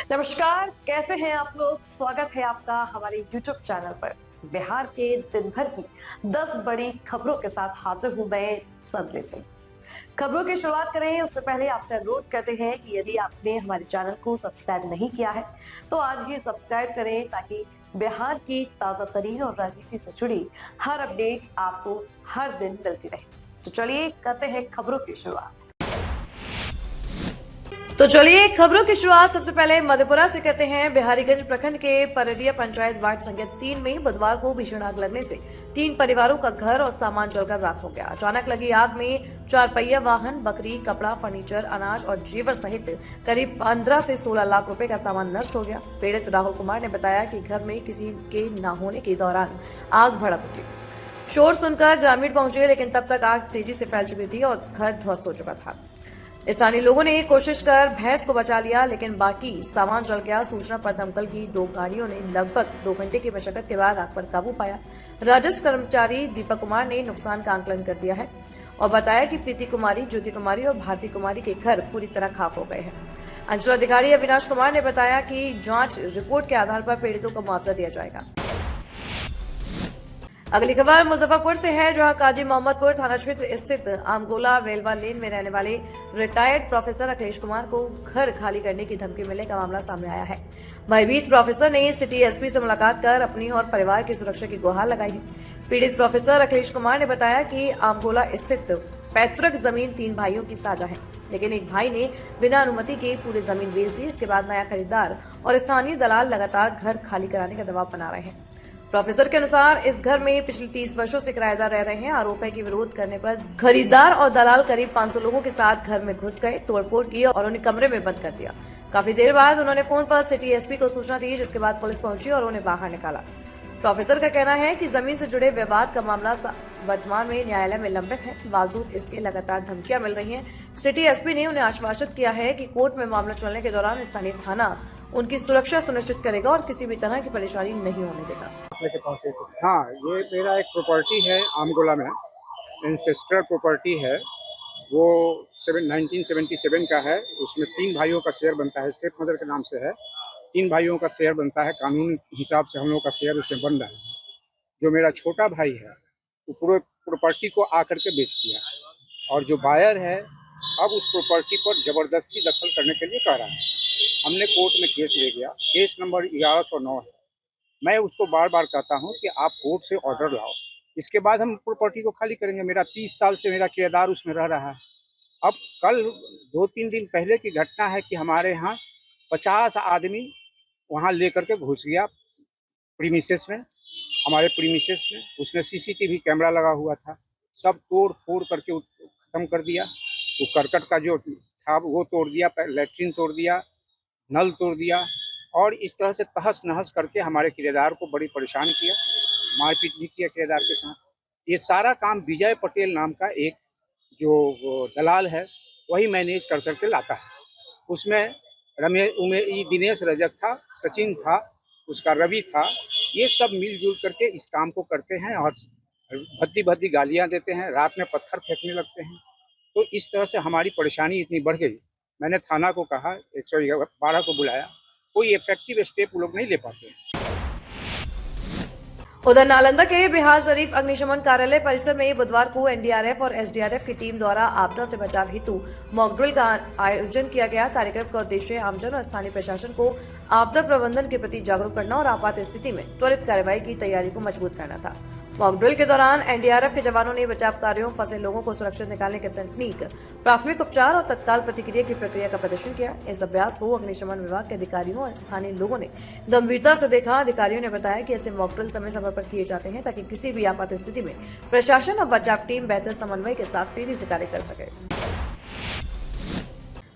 नमस्कार, कैसे हैं आप लोग। स्वागत है आपका हमारे YouTube चैनल पर। बिहार के दिन भर की 10 बड़ी खबरों के साथ हाजिर हूं मैं संतले सिंह। खबरों की शुरुआत करें उससे पहले आपसे अनुरोध करते हैं कि यदि आपने हमारे चैनल को सब्सक्राइब नहीं किया है तो आज ही सब्सक्राइब करें ताकि बिहार की ताजा तरीन और राजनीति से जुड़ी हर अपडेट आपको हर दिन मिलती रहे। तो चलिए करते हैं खबरों की शुरुआत। खबरों की शुरुआत सबसे पहले मधेपुरा से करते हैं। बिहारीगंज प्रखंड के पररिया पंचायत वार्ड संख्या 3 में बुधवार को भीषण आग लगने से 3 परिवारों का घर और सामान जलकर राख हो गया। अचानक लगी आग में 4 पहिया वाहन, बकरी, कपड़ा, फर्नीचर, अनाज और जेवर सहित करीब 15 से 16 लाख रुपए का सामान नष्ट हो गया। पीड़ित राहुल कुमार ने बताया कि घर में किसी के न होने के दौरान आग भड़क उठी। शोर सुनकर ग्रामीण पहुंचे लेकिन तब तक आग तेजी से फैल चुकी थी और घर ध्वस्त हो चुका था। स्थानीय लोगों ने कोशिश कर भैंस को बचा लिया लेकिन बाकी सामान जल गया। सूचना पर दमकल की 2 गाड़ियों ने लगभग 2 घंटे की मशक्कत के बाद आग पर काबू पाया। राजस्व कर्मचारी दीपक कुमार ने नुकसान का आंकलन कर दिया है और बताया कि प्रीति कुमारी, ज्योति कुमारी और भारती कुमारी के घर पूरी तरह खाक हो गए हैं। अंचल अधिकारी अविनाश कुमार ने बताया कि जांच रिपोर्ट के आधार पर पीड़ितों को मुआवजा दिया जाएगा। अगली खबर मुजफ्फरपुर से है, जहां काजी मोहम्मदपुर थाना क्षेत्र स्थित आमगोला वेलवा लेन में रहने वाले रिटायर्ड प्रोफेसर अखिलेश कुमार को घर खाली करने की धमकी मिलने का मामला सामने आया है। भयभीत प्रोफेसर ने सिटी एसपी से मुलाकात कर अपनी और परिवार की सुरक्षा की गुहार लगाई है। पीड़ित प्रोफेसर अखिलेश कुमार ने बताया कि आमगोला स्थित पैतृक जमीन 3 भाइयों की साझा है, लेकिन एक भाई ने बिना अनुमति के पूरी जमीन बेच दी। इसके बाद नया खरीदार और स्थानीय दलाल लगातार घर खाली कराने का दबाव बना रहे हैं। प्रोफेसर के अनुसार इस घर में पिछले 30 वर्षों से किराएदार रह रहे हैं। आरोप है कि विरोध करने पर खरीदार और दलाल करीब 500 लोगों के साथ घर में घुस गए, तोड़फोड़ की और उन्हें कमरे में बंद कर दिया। काफी देर बाद उन्होंने फोन पर सिटी एसपी को सूचना दी, जिसके बाद पुलिस पहुंची और उन्हें बाहर निकाला। प्रोफेसर का कहना है कि जमीन से जुड़े विवाद का मामला वर्तमान में न्यायालय में लंबित है। बावजूद इसके लगातार धमकियां मिल रही हैं। सिटी एसपी ने उन्हें आश्वासित किया है कि कोर्ट में मामला चलने के दौरान स्थानीय थाना उनकी सुरक्षा सुनिश्चित करेगा और किसी भी तरह की परेशानी नहीं होने देगा। हाँ, ये मेरा एक प्रॉपर्टी है आमगोला में, एंसेस्ट्रल प्रॉपर्टी है। वो 1977 का है। उसमें 3 भाइयों का शेयर बनता है, स्टेप मदर के नाम से है। 3 भाइयों का शेयर बनता है, कानूनी हिसाब से हम लोगों का शेयर उसमें बन रहा है। जो मेरा छोटा भाई है वो पूरे प्रॉपर्टी को आकर के बेच दिया और जो बायर है अब उस प्रॉपर्टी पर ज़बरदस्ती दखल करने के लिए कह रहा है। हमने कोर्ट में केस ले गया, केस नंबर 1109 है। मैं उसको बार बार कहता हूं कि आप कोर्ट से ऑर्डर लाओ, इसके बाद हम प्रॉपर्टी को खाली करेंगे। मेरा 30 साल से मेरा किराएदार उसमें रह रहा है। अब कल 2-3 दिन पहले की घटना है कि हमारे यहाँ 50 आदमी वहाँ लेकर के घुस गया प्रीमिसेस में, हमारे प्रीमिसेस में। उसमें सीसीटीवी कैमरा लगा हुआ था, सब तोड़ फोड़ करके ख़त्म कर दिया। वो करकट का जो था वो तोड़ दिया, लैट्रिन तोड़ दिया, नल तोड़ दिया और इस तरह से तहस नहस करके हमारे किराएदार को बड़ी परेशान किया, मारपीट भी किया किराएदार के साथ। ये सारा काम विजय पटेल नाम का एक जो दलाल है वही मैनेज कर करके लाता है। उसमें दिनेश रजक था, सचिन था, उसका रवि था। ये सब मिलजुल करके इस काम को करते हैं और भद्दी भद्दी गालियाँ देते हैं, रात में पत्थर फेंकने लगते हैं। तो इस तरह से हमारी परेशानी इतनी बढ़ गई। मैंने थाना को कहा, 112 को बुलाया, कोई इफेक्टिव स्टेप वो लोग नहीं ले पाते। उधर नालंदा के बिहार शरीफ अग्निशमन कार्यालय परिसर में बुधवार को एनडीआरएफ और एसडीआरएफ की टीम द्वारा आपदा से बचाव हेतु मॉक ड्रिल का आयोजन किया गया। कार्यक्रम का उद्देश्य आमजन और स्थानीय प्रशासन को आपदा प्रबंधन के प्रति जागरूक करना और आपात स्थिति में त्वरित कार्रवाई की तैयारी को मजबूत करना था। मॉक ड्रिल के दौरान एनडीआरएफ के जवानों ने बचाव कार्यों, फंसे लोगों को सुरक्षित निकालने की तकनीक, प्राथमिक उपचार और तत्काल प्रतिक्रिया की प्रक्रिया का प्रदर्शन किया। इस अभ्यास को अग्निशमन विभाग के अधिकारियों और स्थानीय लोगों ने गंभीरता से देखा। अधिकारियों ने बताया कि ऐसे मॉक ड्रिल समय समय पर किए जाते हैं ताकि किसी भी आपात स्थिति में प्रशासन और बचाव टीम बेहतर समन्वय के साथ तेजी से कार्य कर सके।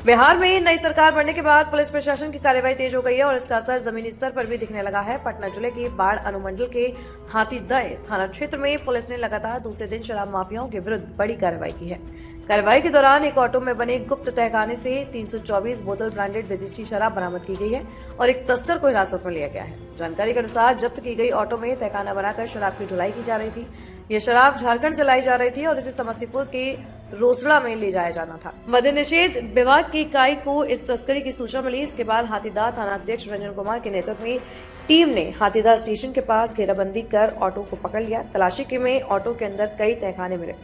बिहार में नई सरकार बनने के बाद पुलिस प्रशासन की कार्रवाई तेज हो गई है और इसका असर जमीनी स्तर पर भी दिखने लगा है। पटना जिले के बाढ़ अनुमंडल के हाथीदह थाना क्षेत्र में पुलिस ने लगातार दूसरे दिन शराब माफियाओं के विरुद्ध बड़ी कार्रवाई की है। कार्रवाई के दौरान एक ऑटो में बने गुप्त तहखाने से 324 बोतल ब्रांडेड विदेशी शराब बरामद की गई है और एक तस्कर को हिरासत में लिया गया है। जानकारी के अनुसार जब्त की गई ऑटो में तहखाना बनाकर शराब की ढुलाई की जा रही थी। यह शराब झारखंड से लाई जा रही थी और इसे समस्तीपुर के रोसड़ा में ले जाया जाना था। मद्य निषेध विभाग की इकाई को इस तस्करी की सूचना मिली। इसके बाद हाथीदह थानाध्यक्ष रंजन कुमार के नेतृत्व में टीम ने हाथीदह स्टेशन के पास घेराबंदी कर ऑटो को पकड़ लिया। तलाशी में ऑटो के अंदर कई तहखाने मिले,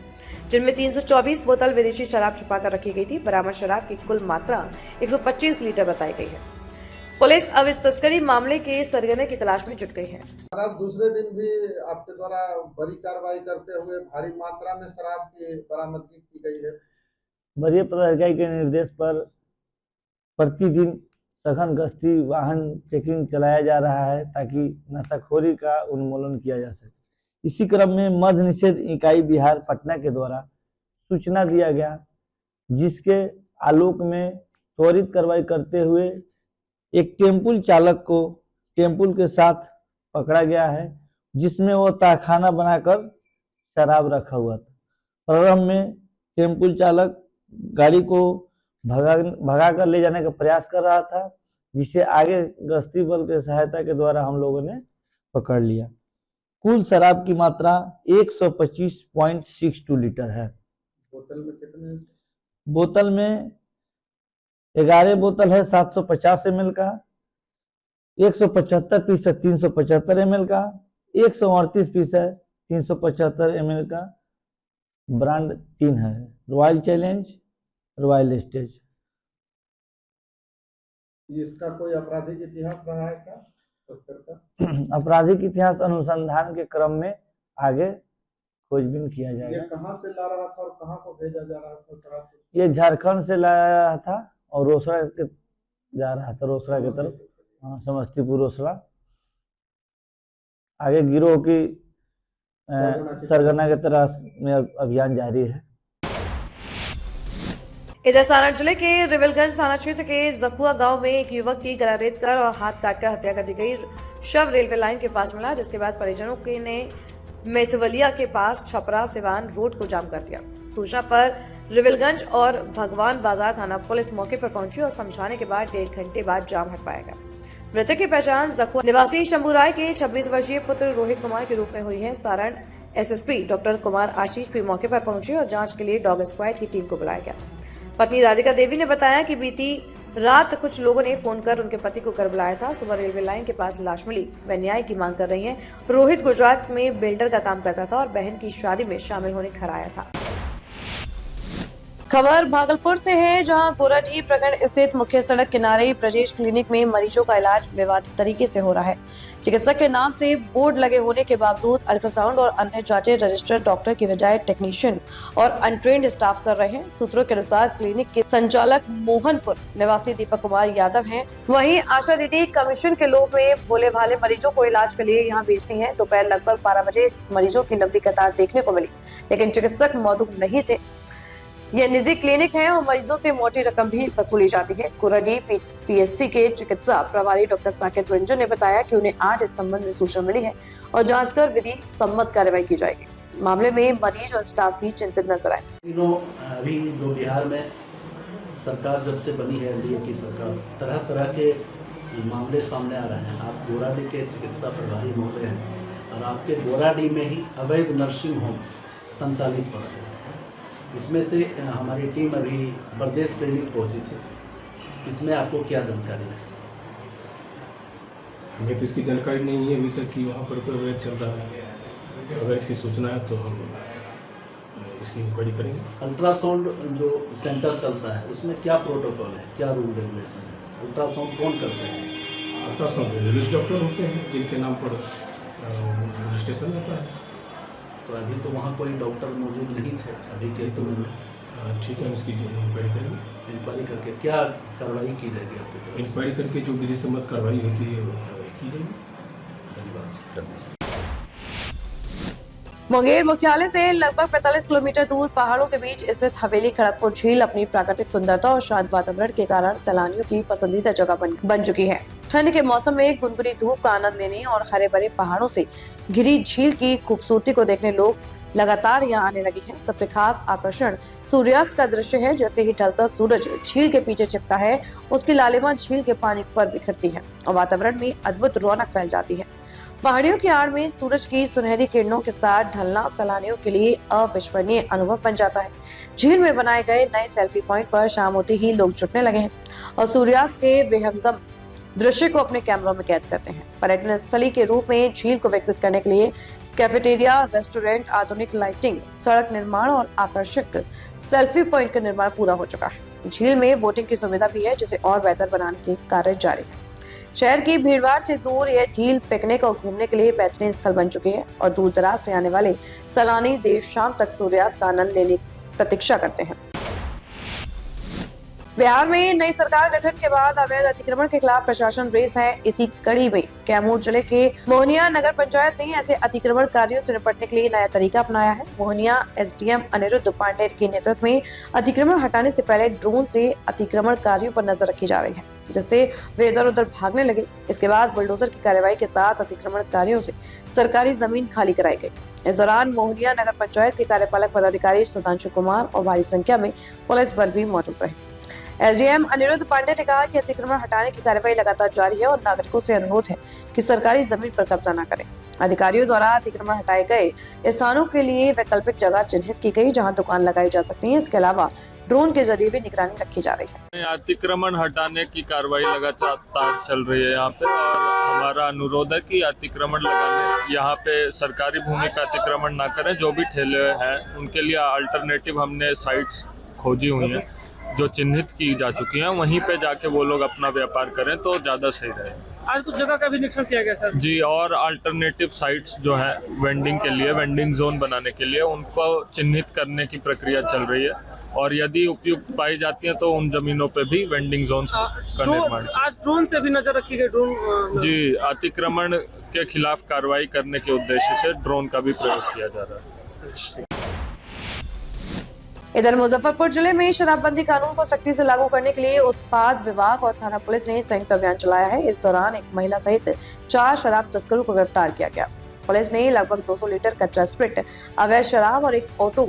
जिनमें 324 बोतल विदेशी शराब छुपाकर रखी गई थी। बरामद शराब की कुल मात्रा 125 लीटर बताई गई है। पुलिस अब इस तस्करी मामले के सरगने की तलाश में जुट गई है। शराब दूसरे दिन भी आपके द्वारा बड़ी कार्रवाई करते हुए भारी मात्रा में शराब की बरामदगी की गई है। वरीय पदाधिकारी के निर्देश पर प्रतिदिन सघन गश्ती वाहन चेकिंग चलाया जा रहा है ताकि नशाखोरी का उन्मूलन किया जा सके। इसी क्रम में मद्य निषेध इकाई बिहार पटना के द्वारा सूचना दिया गया, जिसके आलोक में त्वरित कार्रवाई करते हुए एक टेम्पू चालक को टेम्पू के साथ पकड़ा गया है, जिसमें वो तहखाना बनाकर शराब रखा हुआ था। प्रारंभ में टेम्पू चालक गाड़ी को भगा कर ले जाने का प्रयास कर रहा था, जिसे आगे गश्ती बल के सहायता के द्वारा हम लोगों ने पकड़ लिया। कुल शराब की मात्रा 125.62 लीटर है। बोतल में कितने? बोतल में 11 बोतल है 750 ml का, 175 पीस है 375 ml का, 138 पीस है 375 ml का। ब्रांड 3 है, रॉयल चैलेंज, रॉयल स्टेज। इसका कोई आपराधिक इतिहास रहा है क्या तस्कर का? आपराधिक इतिहास अनुसंधान के क्रम में आगे खोजबीन किया ये जाएगा। कहाँ से ला रहा था और कहाँ को भेजा जा रहा था शराब को? ये झारखंड से लाया रहा था और रोसड़ा के जा रहा था, रोसड़ा की तरफ। हाँ, समस्तीपुर रोसड़ा। आगे गिरोह की सरगना के तरह में अभियान जारी है। इधर सारण जिले के रिविलगंज थाना क्षेत्र के जखुआ गांव में एक युवक की गला रेत कर और हाथ काटकर हत्या कर दी गई। शव रेलवे लाइन के पास मिला, जिसके बाद परिजनों के ने मेथवलिया के पास छपरा सिवान रोड को जाम कर दिया। सूचना पर रिविलगंज और भगवान बाजार थाना पुलिस मौके पर पहुंची और समझाने के बाद 1.5 घंटे बाद जाम हट पाया गया। मृतक की पहचान जखुआ निवासी शंभू राय के 26 वर्षीय पुत्र रोहित कुमार के रूप में हुई है। सारण एसएसपी डॉक्टर कुमार आशीष भी मौके पर पहुंचे और जांच के लिए डॉग स्क्वाड की टीम को बुलाया गया। पत्नी राधिका देवी ने बताया कि बीती रात कुछ लोगों ने फोन कर उनके पति को घर बुलाया था। सुबह रेलवे लाइन के पास लाश मिली। वह न्याय की मांग कर रही हैं। रोहित गुजरात में बिल्डर का काम करता था और बहन की शादी में शामिल होने घर आया था। खबर भागलपुर से है, जहां गोराडीह प्रखंड स्थित मुख्य सड़क किनारे ब्रजेश क्लिनिक में मरीजों का इलाज विवादित तरीके से हो रहा है। चिकित्सक के नाम से बोर्ड लगे होने के बावजूद अल्ट्रासाउंड और अन्य जांचें रजिस्टर्ड डॉक्टर की बजाय टेक्नीशियन और अनट्रेन्ड स्टाफ कर रहे हैं। सूत्रों के अनुसार क्लिनिक के संचालक मोहनपुर निवासी दीपक कुमार यादव हैं। वहीं आशा दीदी कमीशन के लोभ में भोले भाले मरीजों को इलाज के लिए यहाँ भेजती हैं। दोपहर लगभग 12 बजे मरीजों की लंबी कतार देखने को मिली, लेकिन चिकित्सक मौजूद नहीं थे। यह निजी क्लिनिक है और मरीजों से मोटी रकम भी वसूली जाती है। गोराडीह पीएचसी के चिकित्सा प्रभारी डॉक्टर साकेत रंजन ने बताया कि उन्हें आज इस संबंध में सूचना मिली है और जांच कर विधि सम्मत कार्रवाई की जाएगी। मामले में मरीज और स्टाफ भी चिंतित नजर आए। अभी जो बिहार में सरकार जब से बनी है एनडीए की सरकार, तरह तरह के मामले सामने आ रहे हैं। आप गोराडीह के चिकित्सा प्रभारी महोदय हैं और आपके गोराडीह में ही अवैध नर्सिंग होम संचालित हो रहे हैं। इसमें से हमारी टीम अभी ब्रजेश क्लिनिक पहुंची थी। इसमें आपको क्या जानकारी है? हमें तो इसकी जानकारी नहीं है अभी तक कि वहाँ पर कोई अवैध चल रहा है। अगर इसकी सूचना है तो हम इसकी इंक्वायरी करेंगे। अल्ट्रासाउंड जो सेंटर चलता है उसमें क्या प्रोटोकॉल है, क्या रूल रेगुलेशन है? अल्ट्रासाउंड कौन करते हैं? अल्ट्रासाउंड रेडियोलॉजिस्ट डॉक्टर होते हैं जिनके नाम पर रजिस्ट्रेशन होता है। तो अभी तो वहाँ कोई डॉक्टर मौजूद नहीं थे अभी के समय में। ठीक है, हम इसकी इंक्वायरी करेंगे। इंक्वायरी करके क्या कार्रवाई की जाएगी आपके तरफ? इंक्वायरी करके जो विधि सम्मत कार्रवाई होती है वो कार्रवाई की जाएगी। धन्यवाद। मुंगेर मुख्यालय से लगभग 45 किलोमीटर दूर पहाड़ों के बीच स्थित हवेली खड़गपुर झील अपनी प्राकृतिक सुंदरता और शांत वातावरण के कारण सैलानियों की पसंदीदा जगह बन चुकी है। ठंड के मौसम में गुनगुनी धूप का आनंद लेने और हरे भरे पहाड़ों से घिरी झील की खूबसूरती को देखने लोग लगातार यहाँ आने लगी हैं। सबसे खास आकर्षण सूर्यास्त का दृश्य है। जैसे ही ढलता सूरज झील के पीछे छिपता है, उसकी लालिमा झील के पानी पर बिखरती है और वातावरण में अद्भुत रौनक फैल जाती है। पहाड़ियों की आड़ में सूरज की सुनहरी किरणों के साथ ढलना सैलानियों के लिए अविस्मरणीय अनुभव बन जाता है। झील में बनाए गए नए सेल्फी पॉइंट पर शाम होते ही लोग जुटने लगे हैं और सूर्यास्त के विहंगम दृश्य को अपने कैमरों में कैद करते हैं। पर्यटन स्थली के रूप में झील को विकसित करने के लिए कैफेटेरिया, रेस्टोरेंट, आधुनिक लाइटिंग, सड़क निर्माण और आकर्षक सेल्फी पॉइंट का निर्माण पूरा हो चुका है। झील में बोटिंग की सुविधा भी है, जिसे और बेहतर बनाने के कार्य जारी है। शहर की भीड़भाड़ से दूर यह झील पिकनिक और घूमने के लिए बेहतरीन स्थल बन चुकी है और दूर दराज से आने वाले सैलानी देर शाम तक सूर्यास्त का आनंद लेने की प्रतीक्षा करते हैं। बिहार में नई सरकार गठन के बाद अवैध अतिक्रमण के खिलाफ प्रशासन रेस है। इसी कड़ी में कैमूर जिले के मोहनिया नगर पंचायत ने ऐसे अतिक्रमणकारियों से निपटने के लिए नया तरीका अपनाया है। मोहनिया एसडीएम अनिरुद्ध पांडे के नेतृत्व में अतिक्रमण हटाने से पहले ड्रोन से अतिक्रमणकारियों पर नजर रखी जा रही है, जिससे वे इधर उधर भागने लगे। इसके बाद बुलडोजर की कार्रवाई के साथ अतिक्रमणकारियों से सरकारी जमीन खाली कराई गई। इस दौरान मोहनिया नगर पंचायत के कार्यपालक पदाधिकारी सुधांशु कुमार और भारी संख्या में पुलिस बल भी मौजूद रहे। एसडीएम अनिरुद्ध पांडे ने कहा कि अतिक्रमण हटाने की कार्रवाई लगातार जारी है और नागरिकों से अनुरोध है कि सरकारी जमीन पर कब्जा न करें। अधिकारियों द्वारा अतिक्रमण हटाए गए स्थानों के लिए वैकल्पिक जगह चिन्हित की गई, जहां दुकान लगाई जा सकती है। इसके अलावा ड्रोन के जरिए भी निगरानी रखी जा रही है। अतिक्रमण हटाने की कार्रवाई लगातार चल रही है यहाँ पे, और हमारा अनुरोध है कि अतिक्रमण लगाने यहाँ पे सरकारी भूमि पे अतिक्रमण ना करें। जो भी ठेले हैं उनके लिए अल्टरनेटिव हमने साइट्स खोजी हुई हैं जो चिन्हित की जा चुकी हैं, वहीं पे जाके वो लोग अपना व्यापार करें तो ज़्यादा सही रहेगा। आज कुछ जगह का भी निरीक्षण किया गया सर जी, और अल्टरनेटिव साइट्स जो है वेंडिंग के लिए, वेंडिंग जोन बनाने के लिए, उनको चिन्हित करने की प्रक्रिया चल रही है और यदि उपयुक्त पाई जाती है तो उन जमीनों पे भी वेंडिंग जोन का निर्माण। आज ड्रोन से भी नजर रखी गई। ड्रोन जी, अतिक्रमण के खिलाफ कार्रवाई करने के उद्देश्य से ड्रोन का भी प्रयोग किया जा रहा है। इधर मुजफ्फरपुर जिले में शराबबंदी कानून को सख्ती से लागू करने के लिए उत्पाद विभाग और थाना पुलिस ने संयुक्त अभियान चलाया है। इस दौरान एक महिला सहित 4 शराब तस्करों को गिरफ्तार किया गया। पुलिस ने लगभग 200 लीटर कच्चा स्प्रिट, अवैध शराब और एक ऑटो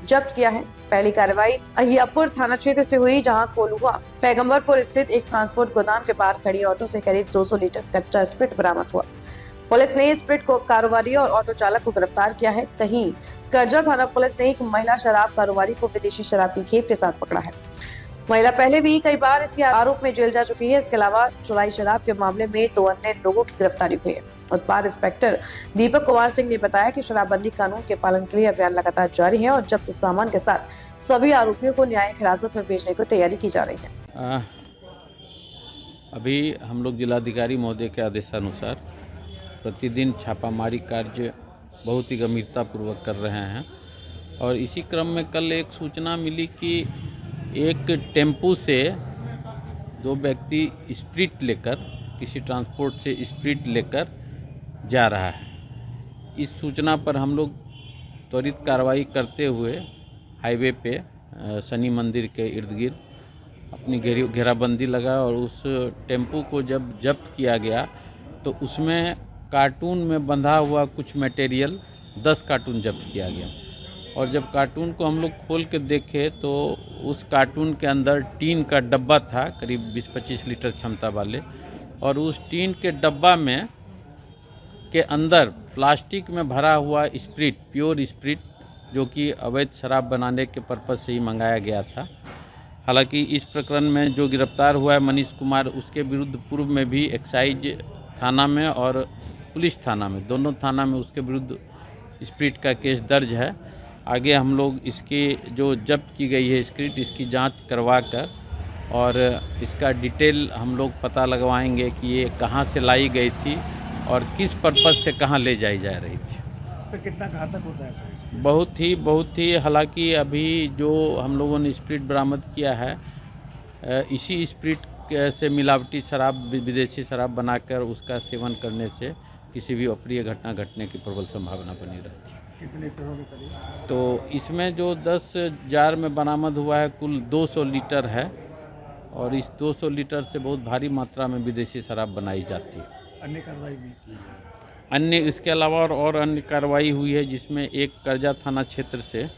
जब्त किया है। पहली कार्रवाई अहियापुर थाना क्षेत्र से हुई, जहां कोलुआ पैगंबरपुर स्थित एक ट्रांसपोर्ट गोदाम के पास खड़ी ऑटो से करीब 200 लीटर कच्चा स्प्रिट बरामद हुआ। पुलिस ने स्प्रिट को कारोबारी और ऑटो चालक को गिरफ्तार किया है। कहीं करजा थाना पुलिस ने एक महिला शराब कारोबारी को विदेशी शराब की खेप के साथ पकड़ा है। महिला पहले भी कई बार इसी आरोप में जेल जा चुकी है। इसके अलावा चुलाई शराब के मामले में 2 अन्य लोगों की गिरफ्तारी हुई है। उत्पाद इंस्पेक्टर दीपक कुमार सिंह ने बताया कि शराबबंदी कानून के पालन के लिए अभियान लगातार जारी है और जब्त सामान के साथ सभी आरोपियों को न्यायिक हिरासत में भेजने की तैयारी की जा रही है। अभी हम लोग जिलाधिकारी महोदय के आदेशानुसार प्रतिदिन छापामारी कार्य बहुत ही गंभीरतापूर्वक कर रहे हैं और इसी क्रम में कल एक सूचना मिली कि एक टेम्पू से 2 व्यक्ति स्प्रिट लेकर, किसी ट्रांसपोर्ट से स्प्रिट लेकर जा रहा है। इस सूचना पर हम लोग त्वरित कार्रवाई करते हुए हाईवे पे शनि मंदिर के इर्द गिर्द अपनी घेराबंदी लगा और उस टेम्पू को जब जब्त किया गया तो उसमें कार्टून में बंधा हुआ कुछ मटेरियल 10 कार्टून जब्त किया गया और जब कार्टून को हम लोग खोल के देखे तो उस कार्टून के अंदर टीन का डब्बा था, करीब 20-25 लीटर क्षमता वाले, और उस टीन के डब्बा में के अंदर प्लास्टिक में भरा हुआ स्प्रिट, प्योर स्प्रिट, जो कि अवैध शराब बनाने के पर्पज़ से ही मंगाया गया था। हालांकि इस प्रकरण में जो गिरफ्तार हुआ है मनीष कुमार, उसके विरुद्ध पूर्व में भी एक्साइज थाना में और पुलिस थाना में, दोनों थाना में उसके विरुद्ध स्प्रिट का केस दर्ज है। आगे हम लोग इसकी जो जब्त की गई है स्प्रिट, इसकी जांच करवा कर और इसका डिटेल हम लोग पता लगवाएंगे कि ये कहां से लाई गई थी और किस पर्पज़ से कहां ले जाई जा रही थी। तो कितना घातक होता है सर? बहुत ही हालांकि अभी जो हम लोगों ने स्प्रिट बरामद किया है, इसी स्प्रिट से मिलावटी शराब, विदेशी शराब बनाकर उसका सेवन करने से किसी भी अप्रिय घटना घटने की प्रबल संभावना बनी रहती है। कितने लीटर होगी सर? तो इसमें जो 10 जार में बरामद हुआ है कुल 200 लीटर है और इस 200 लीटर से बहुत भारी मात्रा में विदेशी शराब बनाई जाती है। अन्य कार्रवाई भी? अन्य इसके अलावा और अन्य कार्रवाई हुई है, जिसमें एक करजा थाना क्षेत्र से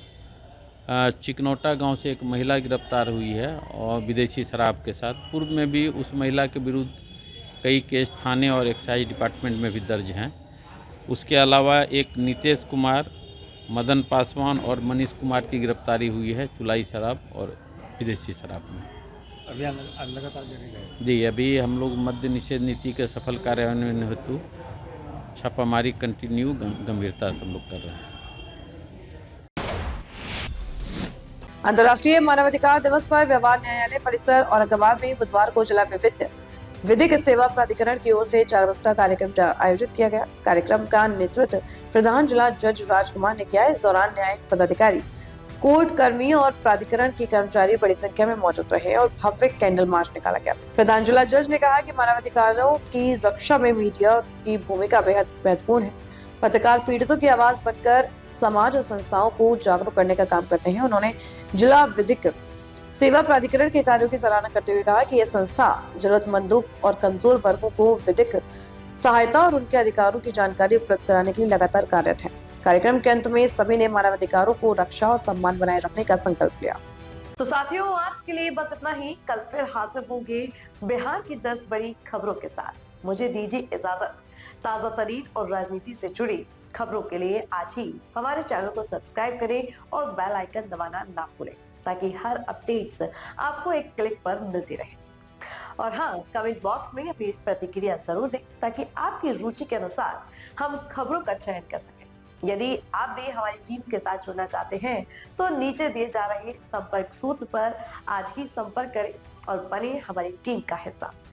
चिकनौटा गांव से एक महिला गिरफ्तार हुई है और विदेशी शराब के साथ। पूर्व में भी उस महिला के विरुद्ध कई केस थाने और एक्साइज डिपार्टमेंट में भी दर्ज हैं। उसके अलावा एक नीतीश कुमार, मदन पासवान और मनीष कुमार की गिरफ्तारी हुई है चुलाई शराब और विदेशी शराब में। अभियान लगातार जारी रहेगा। जी, अभी हम लोग मद्य निषेध नीति के सफल कार्यान्वयन हेतु छापामारी कंटिन्यू गंभीरता से हम लोग कर रहे हैं। अंतर्राष्ट्रीय मानवाधिकार दिवस पर व्यवहार न्यायालय परिसर औरंगाबाद में बुधवार को जिला विधिक सेवा प्राधिकरण की ओर से जागरूकता कार्यक्रम आयोजित किया गया। कार्यक्रम का नेतृत्व प्रधान जिला जज राजकुमार ने किया। इस दौरान न्यायिक पदाधिकारी, कोर्ट कर्मी और प्राधिकरण के कर्मचारी बड़ी संख्या में मौजूद रहे और भव्य कैंडल मार्च निकाला गया। प्रधान जिला जज ने कहा कि मानवाधिकारों की रक्षा में मीडिया की भूमिका बेहद महत्वपूर्ण है। पत्रकार पीड़ितों की आवाज बनकर समाज और संस्थाओं को जागरूक करने का काम करते हैं। उन्होंने जिला विधिक सेवा प्राधिकरण के कार्यों की सराहना करते हुए कहा कि यह संस्था जरूरतमंदों और कमजोर वर्गों को विधिक सहायता और उनके अधिकारों की जानकारी उपलब्ध कराने के लिए लगातार कार्यरत है। कार्यक्रम के अंत में सभी ने मानवाधिकारों को रक्षा और सम्मान बनाए रखने का संकल्प लिया। तो साथियों, आज के लिए बस इतना ही। कल फिर हाजिर होंगे बिहार की 10 बड़ी खबरों के साथ। मुझे दीजिए इजाजत। ताजा तरीन और राजनीति से जुड़ी खबरों के लिए आज ही हमारे चैनल को सब्सक्राइब करें और बेल आइकन दबाना ना भूलें, ताकि हर अपडेट्स आपको एक क्लिक पर मिलती रहे। और हाँ, कमेंट बॉक्स में अपनी प्रतिक्रिया जरूर दें, ताकि आपकी रुचि के अनुसार हम खबरों का चयन कर सकें। यदि आप भी हमारी टीम के साथ जुड़ना चाहते हैं तो नीचे दिए जा रहे संपर्क सूत्र पर आज ही संपर्क करें और बने हमारी टीम का हिस्सा।